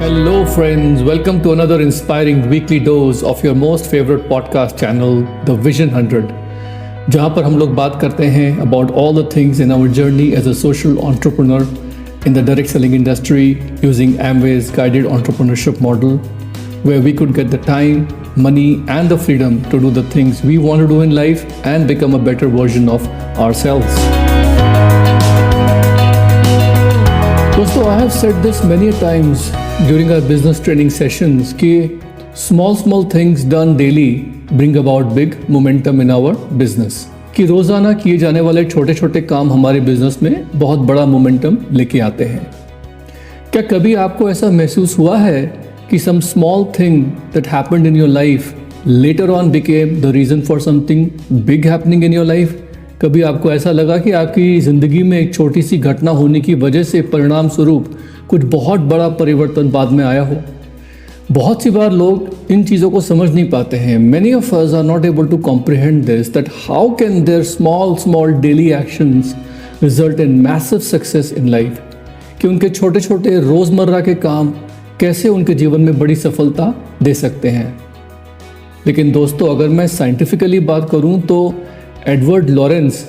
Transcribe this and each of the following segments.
Hello, friends. Welcome to another inspiring weekly dose of your most favorite podcast channel, The Vision 100, जहाँ पर हम लोग बात करते हैं about all the things in our journey as a social entrepreneur in the direct selling industry using Amway's guided entrepreneurship model, where we could get the time, money, and the freedom to do the things we want to do in life and become a better version of ourselves. दोस्तों, I have said this many times during our business training sessions कि small things done daily bring about big momentum in our business. कि रोज़ाना किए जाने वाले छोटे छोटे काम हमारे बिजनेस में बहुत बड़ा मोमेंटम लेके आते हैं. क्या कभी आपको ऐसा महसूस हुआ है कि some small thing that happened in your life later on became the reason for something big happening in your life? कभी आपको ऐसा लगा कि आपकी ज़िंदगी में एक छोटी सी घटना होने की वजह से परिणाम स्वरूप कुछ बहुत बड़ा परिवर्तन बाद में आया हो? बहुत सी बार लोग इन चीज़ों को समझ नहीं पाते हैं. Many of us are not able to comprehend this, that how can their small daily actions result in massive success in life? कि उनके छोटे छोटे रोज़मर्रा के काम कैसे उनके जीवन में बड़ी सफलता दे सकते हैं. लेकिन दोस्तों, अगर मैं साइंटिफिकली बात करूं तो एडवर्ड लॉरेंस,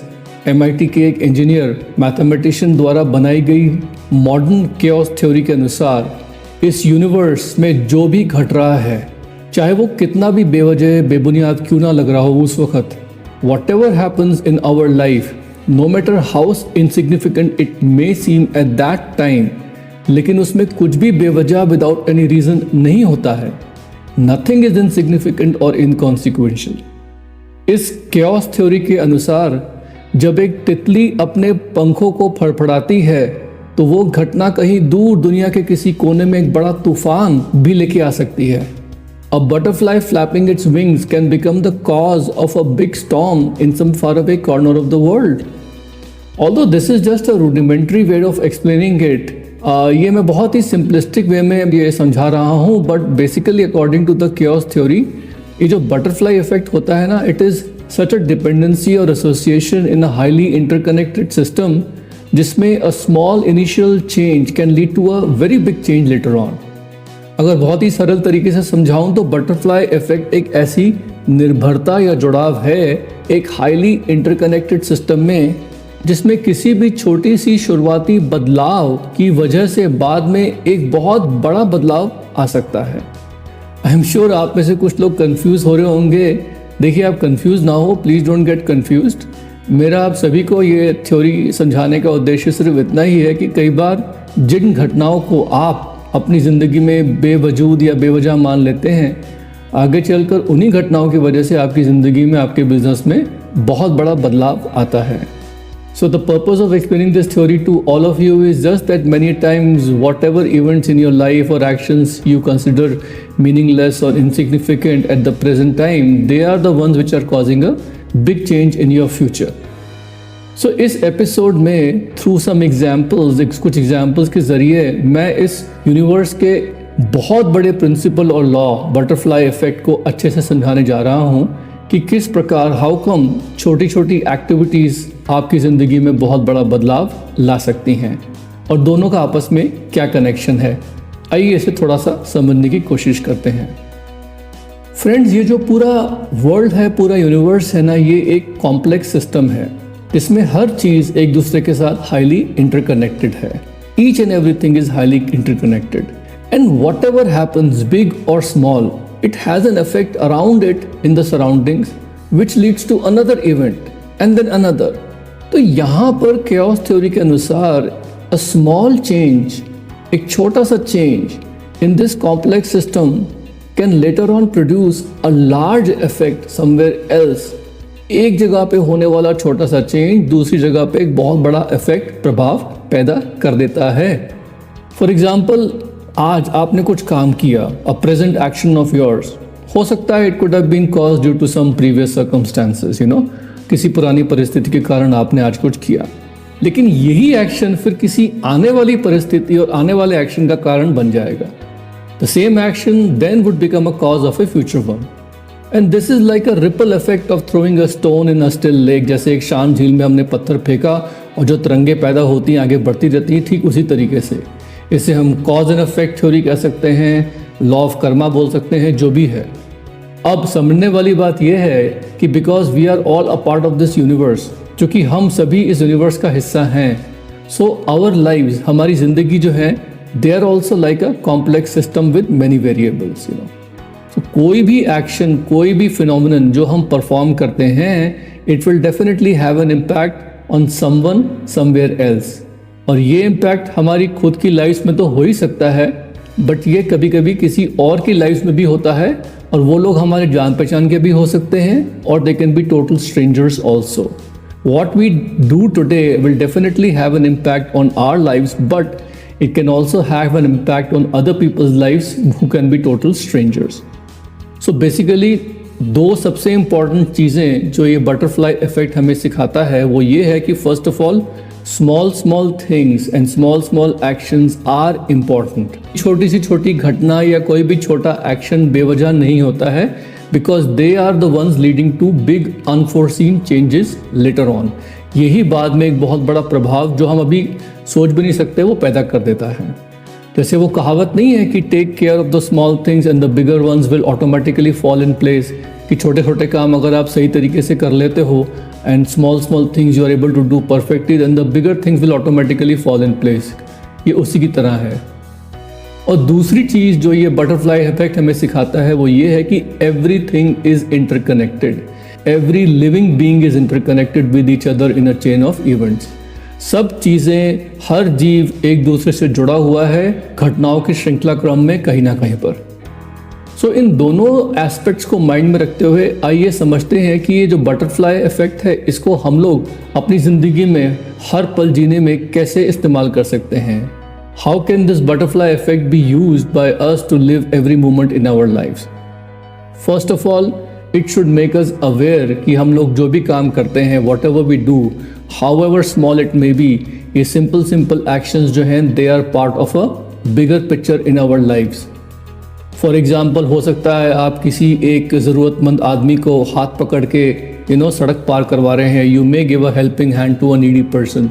MIT के एक इंजीनियर मैथमेटिशियन द्वारा बनाई गई मॉडर्न केओस थ्योरी के अनुसार इस यूनिवर्स में जो भी घट रहा है, चाहे वो कितना भी बेवजह बेबुनियाद क्यों ना लग रहा हो उस वक्त, whatever happens in our life, no matter how insignificant it may seem at that time, लेकिन उसमें कुछ भी बेवजह विदाउट एनी रीज़न नहीं होता है. नथिंग इज इनसिग्निफिकेंट और इनकॉन्सिक्वेंशियल. इस केओस थ्योरी के अनुसार जब एक तितली अपने पंखों को फड़फड़ाती है तो वो घटना कहीं दूर दुनिया के किसी कोने में एक बड़ा तूफान भी लेके आ सकती है. A butterfly flapping its wings can become the cause of a big storm in some far away corner of the world. Although this is just a rudimentary way of explaining it. ये मैं बहुत ही simplistic वे में ये समझा रहा हूँ, but basically according to the chaos theory, ये जो बटरफ्लाई इफेक्ट होता है ना, it is such a dependency और association in a highly interconnected system जिसमें a small initial change can lead to a very big change later on. अगर बहुत ही सरल तरीके से समझाऊं तो बटरफ्लाई इफेक्ट एक ऐसी निर्भरता या जुड़ाव है एक हाईली इंटरकनेक्टेड सिस्टम में जिसमें किसी भी छोटी सी शुरुआती बदलाव की वजह से बाद में एक बहुत बड़ा बदलाव आ सकता है. आई एम श्योर आप में से कुछ लोग कंफ्यूज हो रहे होंगे. देखिए, आप कंफ्यूज ना हो, प्लीज़ डोंट गेट कंफ्यूज्ड. मेरा आप सभी को ये थ्योरी समझाने का उद्देश्य सिर्फ इतना ही है कि कई बार जिन घटनाओं को आप अपनी ज़िंदगी में बेवजूद या बेवजह मान लेते हैं, आगे चलकर उन्हीं घटनाओं की वजह से आपकी ज़िंदगी में, आपके बिजनेस में बहुत बड़ा बदलाव आता है. So the purpose of explaining this theory to all of you is just that many times whatever events in your life or actions you consider meaningless or insignificant at the present time, they are the ones which are causing a big change in your future. So इस episode में through some examples, कुछ examples के ज़रिए मैं इस universe के बहुत बड़े प्रिंसिपल और लॉ, बटरफ्लाई इफेक्ट को अच्छे से समझाने जा रहा हूँ कि किस प्रकार हाउ कम छोटी छोटी एक्टिविटीज़ आपकी ज़िंदगी में बहुत बड़ा बदलाव ला सकती हैं और दोनों का आपस में क्या कनेक्शन है. आइए इसे थोड़ा सा समझने की कोशिश करते हैं. फ्रेंड्स, ये जो पूरा वर्ल्ड है, पूरा यूनिवर्स है ना, ये एक कॉम्प्लेक्स सिस्टम है जिसमें हर चीज़ एक दूसरे के साथ हाईली इंटरकनेक्टेड है. Each and everything is highly interconnected and what ever happens big और small, it has an effect around it in the surroundings which leads to another event and then another. तो यहाँ पर chaos theory के अनुसार a small change, एक छोटा सा change in this complex system can later on produce a large effect somewhere else. एक जगह पे होने वाला छोटा सा change दूसरी जगह पे एक बहुत बड़ा effect, प्रभाव पैदा कर देता है. For example, आज आपने कुछ काम किया, a present action of yours, हो सकता है it could have been caused due to some previous circumstances, किसी पुरानी परिस्थिति के कारण आपने आज कुछ किया, लेकिन यही एक्शन फिर किसी आने वाली परिस्थिति और आने वाले एक्शन का कारण बन जाएगा. The same action then would become a cause of a future one. And this is like a ripple effect of throwing a stone in a still lake. जैसे एक शांत झील में हमने पत्थर फेंका और जो तरंगे पैदा होती हैं आगे बढ़ती रहती हैं, ठीक उसी तरीके से इसे हम कॉज एंड इफेक्ट थ्योरी कह सकते हैं, लॉ ऑफ कर्मा बोल सकते हैं, जो भी है। अब समझने वाली बात यह है कि because we are all a part of this universe, क्योंकि हम सभी इस यूनिवर्स का हिस्सा हैं, सो आवर लाइव्स, हमारी ज़िंदगी जो है, they are also like a complex system with many variables, you know. तो कोई भी एक्शन, कोई भी फिनोमिनन जो हम परफॉर्म करते हैं, it will definitely have an impact on someone somewhere else. और ये इम्पैक्ट हमारी खुद की लाइफ में तो हो ही सकता है, बट ये कभी कभी किसी और की लाइफ में भी होता है, और वो लोग हमारे जान पहचान के भी हो सकते हैं, और they can be total strangers also. What we do today will definitely have an impact on our lives, but it can also have an impact on other people's lives who can be total strangers. So basically दो सबसे important चीज़ें जो ये butterfly effect हमें सिखाता है वो ये है कि first of all small things and small actions are important. छोटी सी छोटी घटना या कोई भी छोटा एक्शन बेवजह नहीं होता है, because they are the ones leading to big unforeseen changes later on. यही बाद में एक बहुत बड़ा प्रभाव जो हम अभी सोच भी नहीं सकते वो पैदा कर देता है। जैसे वो कहावत नहीं है कि take care of the small things and the bigger ones will automatically fall in place, कि छोटे छोटे काम अगर आप सही तरीके से कर लेते हो and small things you are able to do perfectly, then the bigger things will automatically fall in place. ये उसी की तरह है। और दूसरी चीज़ जो ये बटरफ्लाई इफेक्ट हमें सिखाता है वो ये है कि everything is interconnected, every living being is interconnected with each other in a chain of events. सब चीज़ें, हर जीव एक दूसरे से जुड़ा हुआ है घटनाओं की श्रृंखला क्रम में कहीं ना कहीं पर। सो इन दोनों एस्पेक्ट्स को माइंड में रखते हुए आइए समझते हैं कि ये जो बटरफ्लाई इफेक्ट है इसको हम लोग अपनी ज़िंदगी में हर पल जीने में कैसे इस्तेमाल कर सकते हैं। How can this butterfly effect be used by us to live every moment in our lives? First of all, it should make us aware कि हम लोग जो भी काम करते हैं, whatever we do, however small it may be, ये simple actions जो हैं, they are part of a bigger picture in our lives. For example, हो सकता है आप किसी एक ज़रूरतमंद आदमी को हाथ पकड़ के सड़क पार करवा रहे हैं, you may give a helping hand to a needy person.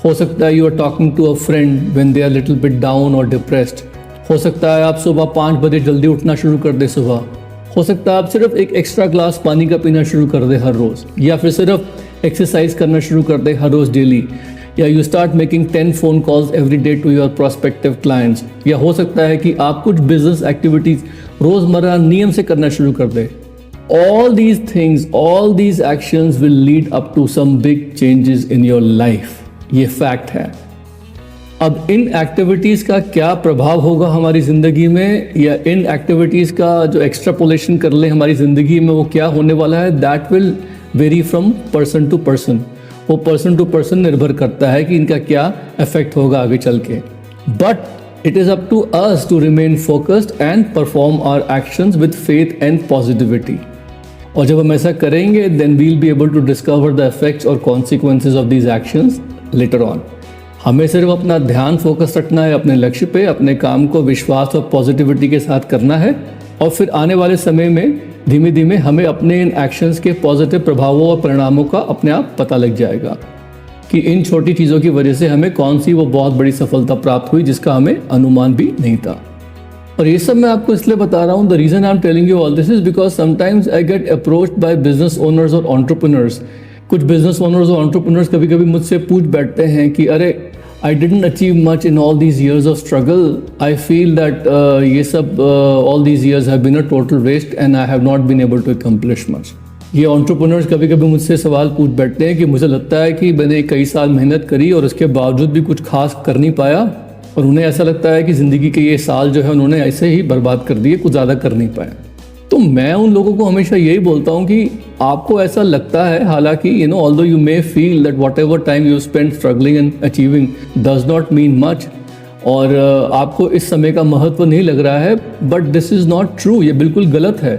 हो सकता है you are talking to a friend when they are little bit down और डिप्रेस्ड। हो सकता है आप सुबह 5 बजे जल्दी उठना शुरू कर दे सुबह। हो सकता है आप सिर्फ एक एक्स्ट्रा ग्लास पानी का पीना शुरू कर दे हर रोज़, या फिर सिर्फ एक्सरसाइज करना शुरू कर दे हर रोज़ डेली, या you start making 10 phone calls every day to your prospective clients. या हो सकता है कि आप कुछ बिजनेस एक्टिविटीज़ रोज़मर्रा नियम से करना शुरू कर दे। All these things, all these actions will lead up to some big changes in your life. ये फैक्ट है। अब इन एक्टिविटीज़ का क्या प्रभाव होगा हमारी ज़िंदगी में, या इन एक्टिविटीज़ का जो एक्स्ट्रापोलेशन कर ले हमारी ज़िंदगी में वो क्या होने वाला है, that will vary from person to person. वो पर्सन टू पर्सन निर्भर करता है कि इनका क्या इफेक्ट होगा आगे चल के। But it is up to us to remain focused and perform our actions with faith and positivity. और जब हम ऐसा करेंगे then we'll be able to discover the effects और consequences of these actions later on. हमें सिर्फ अपना ध्यान फोकस रखना है अपने लक्ष्य पे, अपने काम को विश्वास और पॉजिटिविटी के साथ करना है, और फिर आने वाले समय में धीमे धीमे हमें अपने इन एक्शंस के पॉजिटिव प्रभावों और परिणामों का अपने आप पता लग जाएगा कि इन छोटी चीज़ों की वजह से हमें कौन सी वो बहुत बड़ी सफलता प्राप्त हुई जिसका हमें अनुमान भी नहीं था। और ये सब मैं आपको इसलिए बता रहा हूँ, the reason I am telling you all this is because sometimes I get approached by business owners और एंटरप्रेन्योर्स। कुछ बिजनेस ओनर्स और एंटरप्रेन्योर्स कभी कभी मुझसे पूछ बैठते हैं कि अरे I didn't achieve much in all these years of struggle, I feel that ये सब all these years have been a total waste and I have not been able to accomplish much. ये एंटरप्रेन्योर्स कभी कभी मुझसे सवाल पूछ बैठते हैं कि मुझे लगता है कि मैंने कई साल मेहनत करी और उसके बावजूद भी कुछ खास कर नहीं पाया, और उन्हें ऐसा लगता है कि ज़िंदगी के ये साल जो है उन्होंने ऐसे ही बर्बाद कर दिए, कुछ ज़्यादा कर नहीं पाए। तो मैं उन लोगों को हमेशा यही बोलता हूँ कि आपको ऐसा लगता है, हालांकि although you may feel that what ever time you spend struggling and achieving does not mean much, और आपको इस समय का महत्व नहीं लग रहा है, but this is not true. ये बिल्कुल गलत है,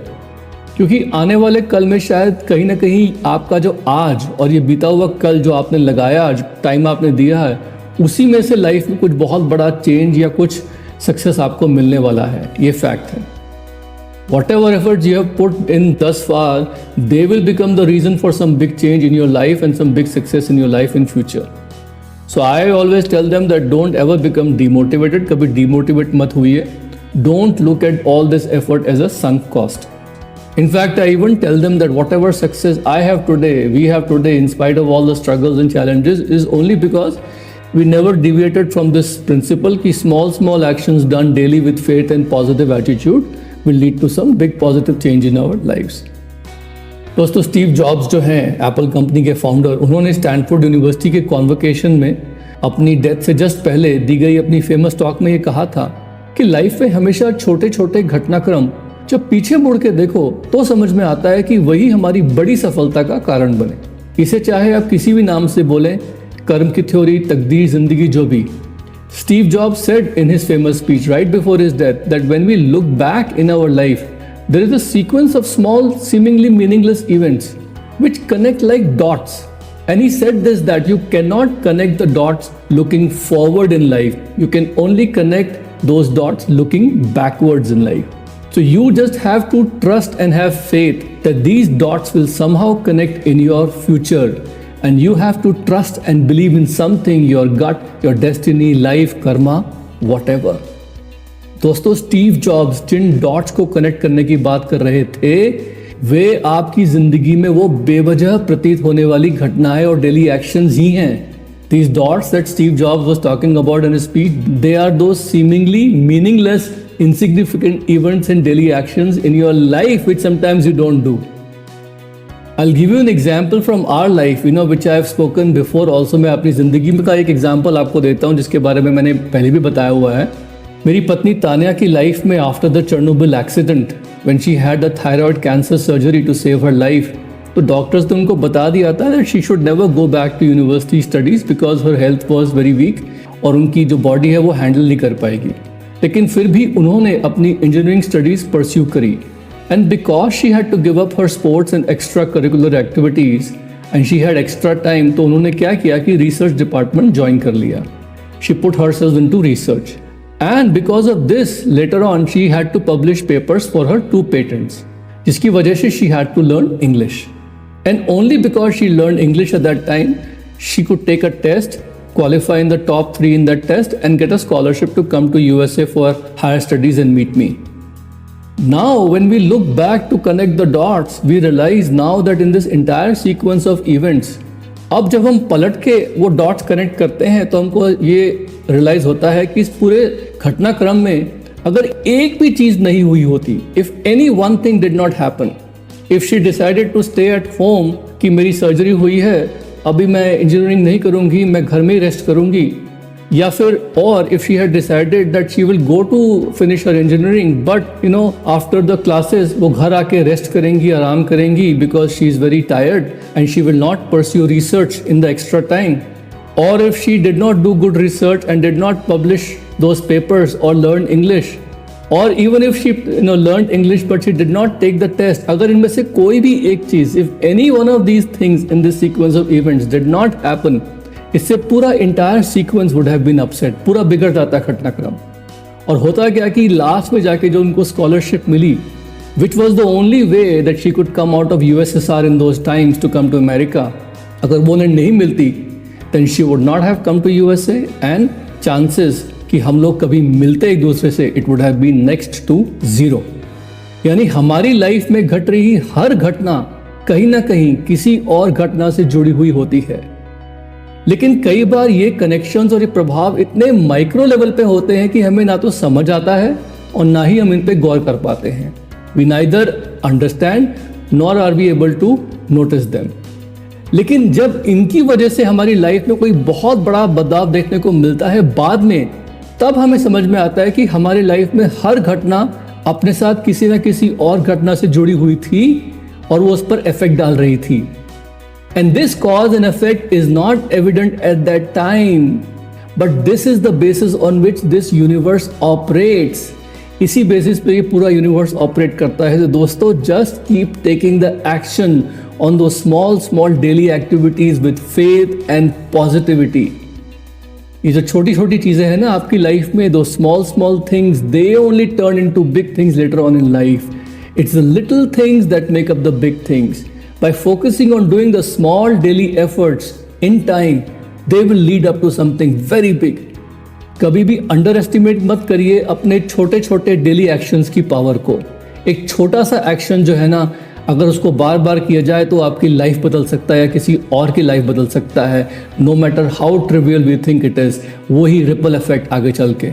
क्योंकि आने वाले कल में शायद कहीं ना कहीं आपका जो आज और ये बीता हुआ कल जो आपने लगाया, आज टाइम आपने दिया है, उसी में से लाइफ में कुछ बहुत बड़ा चेंज या कुछ सक्सेस आपको मिलने वाला है। ये फैक्ट है। Whatever efforts you have put in thus far, they will become the reason for some big change in your life and some big success in your life in future. So I always tell them that don't ever become demotivated. कभी demotivate मत हुइए. Don't look at all this effort as a sunk cost. In fact, I even tell them that whatever success I have today, we have today, in spite of all the struggles and challenges, is only because we never deviated from this principle कि small actions done daily with faith and positive attitude will lead to some big positive change in our lives. दोस्तों, Steve jobs जो हैं Apple company के founder, उन्होंने Stanford university के convocation में अपनी death से जस्ट पहले दी गई अपनी फेमस टॉक में ये कहा था कि लाइफ में हमेशा छोटे छोटे घटनाक्रम जब पीछे मुड़ के देखो तो समझ में आता है कि वही हमारी बड़ी सफलता का कारण बने. इसे चाहे आप किसी भी नाम से बोलें, कर्म की थ्योरी, तकदीर, जिंदगी, जो भी. Steve Jobs said in his famous speech right before his death that when we look back in our life, there is a sequence of small, seemingly meaningless events which connect like dots. And he said this, that you cannot connect the dots looking forward in life. You can only connect those dots looking backwards in life. So you just have to trust and have faith that these dots will somehow connect in your future. And you have to trust and believe in something, your gut, your destiny, life, karma, whatever. दोस्तों, Steve jobs जिन dots को connect करने की बात कर रहे थे, वे आपकी जिंदगी में वो बेवजह प्रतीत होने वाली घटनाएं और डेली एक्शंस ही हैं. These dots that Steve Jobs was talking about in his speech, they are those seemingly meaningless, insignificant events and daily actions in your life which sometimes you don't do. I'll give you an example from our life, which I have spoken before also. मैं अपनी ज़िंदगी में का एक example आपको देता हूँ जिसके बारे में मैंने पहले भी बताया हुआ है. मेरी पत्नी तानिया की लाइफ में after the Chernobyl accident, when she had a thyroid cancer surgery to save her life, तो डॉक्टर्स ने उनको बता दिया था that she should never go back to university studies because her health was very weak और उनकी जो body है वो हैंडल नहीं कर पाएगी. लेकिन फिर भी उन्होंने अपनी इंजीनियरिंग स्टडीज़ परस्यू करी. And because she had to give up her sports and extracurricular activities and she had extra time, तो उन्होंने क्या किया कि research department join कर लिया. She put herself into research. And because of this, later on she had to publish papers for her 2 patents, जिसकी वजह से she had to learn English. And only because she learned English at that time, she could take a test, qualify in the top 3 in that test and get a scholarship to come to USA for higher studies and meet me. Now, when we look back to connect the dots, we realize now that in this entire sequence of events, अब जब हम पलट के वो dots connect करते हैं तो हमको ये रियलाइज होता है कि इस पूरे घटनाक्रम में अगर एक भी चीज़ नहीं हुई होती, if any one thing did not happen, if she decided to stay at home कि मेरी सर्जरी हुई है, अभी मैं इंजीनियरिंग नहीं करूँगी, मैं घर में ही रेस्ट करूँगी, या फिर और if she had decided that she will go to finish her engineering but after the classes वो घर आके रेस्ट करेंगी, आराम करेंगी because she is very tired and she will not pursue research in the extra time, or if she did not do good research and did not publish those papers or learn English, or even if she learned English but she did not take the test, अगर इनमें से कोई भी एक चीज़, if any one of these things in this sequence of events did not happen, इससे पूरा entire sequence would have been upset, पूरा बिगड़ जाता घटनाक्रम. और होता क्या कि लास्ट में जाके जो उनको स्कॉलरशिप मिली, which was the only way that she could come out of USSR in those times to come to America, अगर वो उन्हें नहीं मिलती then she would not have come to USA and chances कि हम लोग कभी मिलते एक दूसरे से, it would have been next to 0. यानी हमारी लाइफ में घट रही हर घटना कहीं ना कहीं किसी और घटना से जुड़ी हुई होती है. लेकिन कई बार ये कनेक्शंस और ये प्रभाव इतने माइक्रो लेवल पे होते हैं कि हमें ना तो समझ आता है और ना ही हम इन पे गौर कर पाते हैं. We neither understand nor are we able to notice them. लेकिन जब इनकी वजह से हमारी लाइफ में कोई बहुत बड़ा बदलाव देखने को मिलता है बाद में, तब हमें समझ में आता है कि हमारी लाइफ में हर घटना अपने साथ किसी न किसी और घटना से जुड़ी हुई थी और वो उस पर इफेक्ट डाल रही थी. And this cause and effect is not evident at that time, but this is the basis on which this universe operates. इसी बेसिस पे ये पूरा यूनिवर्स ऑपरेट करता है. तो दोस्तों, just keep taking the action on those small daily activities with faith and positivity. ये जो छोटी छोटी चीजें हैं ना आपकी लाइफ में, those small things, they only turn into big things later on in life. It's the little things that make up the big things. By focusing on doing the small daily efforts in time, they will lead up to something very big. कभी भी under estimate मत करिए अपने छोटे छोटे daily actions की power को। एक छोटा सा एक्शन जो है ना, अगर उसको बार बार किया जाए तो आपकी लाइफ बदल सकता है या किसी और की लाइफ बदल सकता है। No matter how trivial we think it is, वही रिपल इफेक्ट आगे चल के।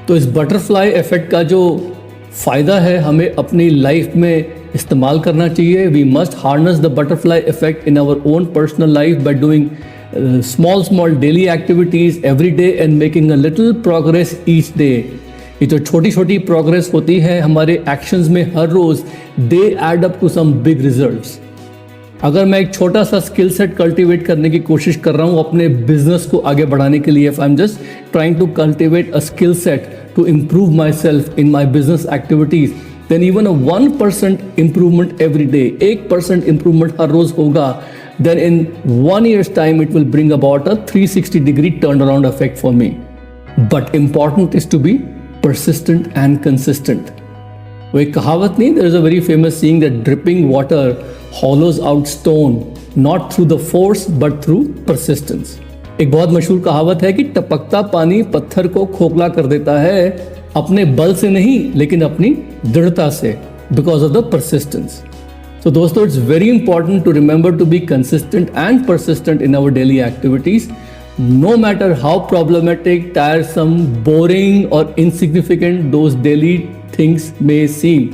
तो इस बटरफ्लाई इफेक्ट का जो फ़ायदा है हमें अपनी लाइफ में इस्तेमाल करना चाहिए। We must harness the butterfly effect in our own personal life by doing small daily activities every day and making a little progress each day। ये जो छोटी छोटी प्रोग्रेस होती है हमारे एक्शंस में हर रोज, they add up to some big results. अगर मैं एक छोटा सा स्किल सेट कल्टीवेट करने की कोशिश कर रहा हूँ अपने बिजनेस को आगे बढ़ाने के लिए, if I am just trying to cultivate a skill set to improve myself in my business activities, then even a 1% improvement every day, 1% improvement हर रोज होगा, then in 1 year's time it will bring about a 360-degree turnaround effect for me। But important is to be persistent and consistent। वो एक कहावत नहीं, there is a very famous saying that dripping water hollows out stone not through the force but through persistence। एक बहुत मशहूर कहावत है कि टपकता पानी पत्थर को खोखला कर देता है, अपने बल से नहीं लेकिन अपनी दृढ़ता से, because of the persistence। So दोस्तों, it's very important to remember to be consistent and persistent in our daily activities, no matter how problematic, tiresome, boring or insignificant those daily things may seem।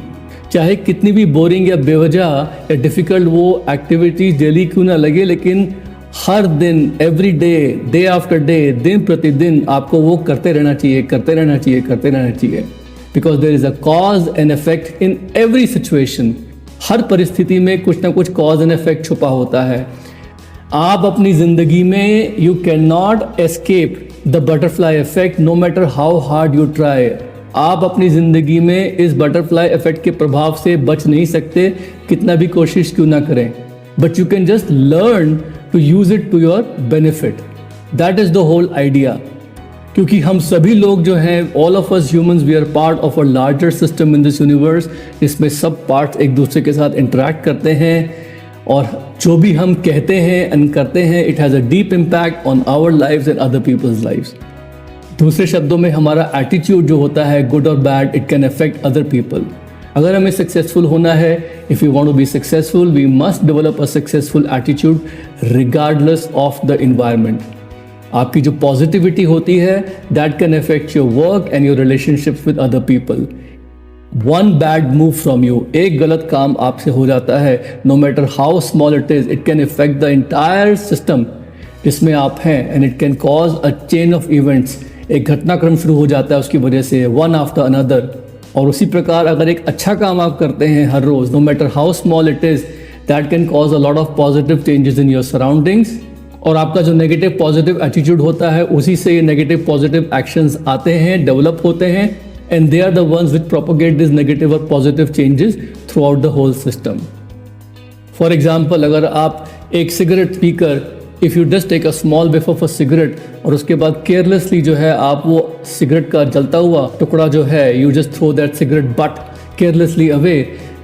चाहे कितनी भी boring या बेवजह या difficult वो activities daily क्यों ना लगे, लेकिन हर दिन, every day, day after day, दिन प्रतिदिन आपको वो करते रहना चाहिए, करते रहना चाहिए, करते रहना चाहिए। Because there is a cause and effect in every situation. हर परिस्थिति में कुछ ना कुछ कॉज एंड इफेक्ट छुपा होता है। आप अपनी जिंदगी में you can not escape the butterfly effect no matter how hard you try. आप अपनी जिंदगी में इस बटरफ्लाई इफेक्ट के प्रभाव से बच नहीं सकते, कितना भी कोशिश क्यों ना करें। But you can just learn to use it to your benefit. That is the whole idea. क्योंकि हम सभी लोग जो हैं, all of us humans, we are part of a larger system in this universe, जिसमें सब पार्ट्स एक दूसरे के साथ इंटरेक्ट करते हैं, और जो भी हम कहते हैं एंड करते हैं, it has a deep impact on our lives and other people's lives. दूसरे शब्दों में हमारा एटीट्यूड जो होता है, गुड और bad, it can affect other people. अगर हमें सक्सेसफुल होना है, if you want to be successful, we must develop a successful attitude regardless of the environment. आपकी जो पॉजिटिविटी होती है, that can affect your work and your relationships with other people. One bad move from you, एक गलत काम आपसे हो जाता है, no matter how small it is, it can affect the entire system जिसमें आप हैं, and it can cause a chain of events. एक घटनाक्रम शुरू हो जाता है उसकी वजह से, वन आफ्टर अनदर। और उसी प्रकार अगर एक अच्छा काम आप करते हैं हर रोज, no matter how small it is, that can cause a lot of positive changes in your surroundings. और आपका जो नेगेटिव पॉजिटिव एटीट्यूड होता है, उसी से ये नेगेटिव पॉजिटिव एक्शंस आते हैं, डेवलप होते हैं, and they are the ones which propagate this negative और positive changes throughout the whole system. For example, अगर आप एक सिगरेट पीकर, if you just take a small puff of a cigarette, और उसके बाद केयरलेसली जो है आप वो सिगरेट का जलता हुआ टुकड़ा जो है, you just throw that cigarette butt carelessly away,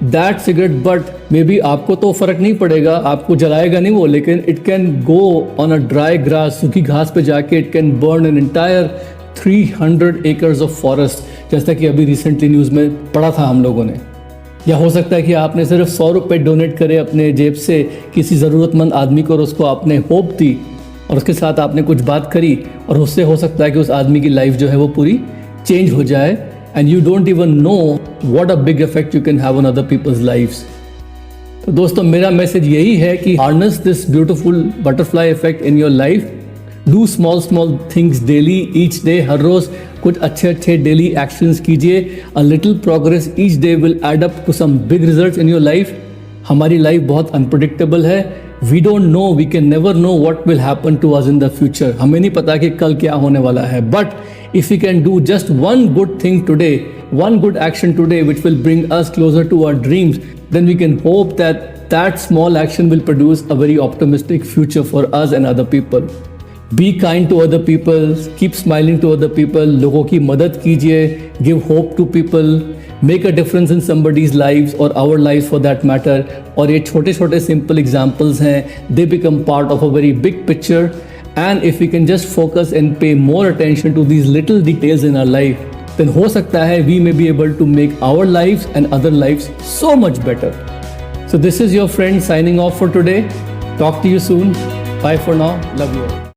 that cigarette butt may be आपको तो फर्क नहीं पड़ेगा, आपको जलाएगा नहीं वो, लेकिन it can go on a dry grass, सूखी घास पे जाके it can burn an entire 300 acres of forest, जैसा कि अभी रिसेंटली न्यूज़ में पढ़ा था हम लोगों ने। या हो सकता है कि आपने सिर्फ 100 रुपये डोनेट करे अपने जेब से किसी ज़रूरतमंद आदमी को, और उसको आपने होप दी और उसके साथ आपने कुछ बात करी, और उससे हो सकता है कि उस आदमी की लाइफ जो है वो पूरी चेंज हो जाए, and you don't even know what a big effect you can have on other people's lives। तो दोस्तों, मेरा मैसेज यही है कि harness this beautiful butterfly effect in your life, do small things daily, each day, हर रोज कुछ अच्छे daily actions कीजिए, a little progress each day will add up to some big results in your life। हमारी life बहुत unpredictable है, we don't know, we can never know what will happen to us in the future। हमें नहीं पता कि कल क्या होने वाला है, but if we can do just one good thing today, one good action today which will bring us closer to our dreams, then we can hope that that small action will produce a very optimistic future for us and other people। Be kind to other people, keep smiling to other people, लोगों की मदद कीजिए, give hope to people, make a difference in somebody's lives or our lives for that matter। और ये छोटे छोटे simple examples हैं, they become part of a very big picture And if we can just focus and pay more attention to these little details in our life, then हो सकता है we may be able to make our lives and other lives so much better. So this is your friend signing off for today. Talk to you soon. Bye for now. Love you all.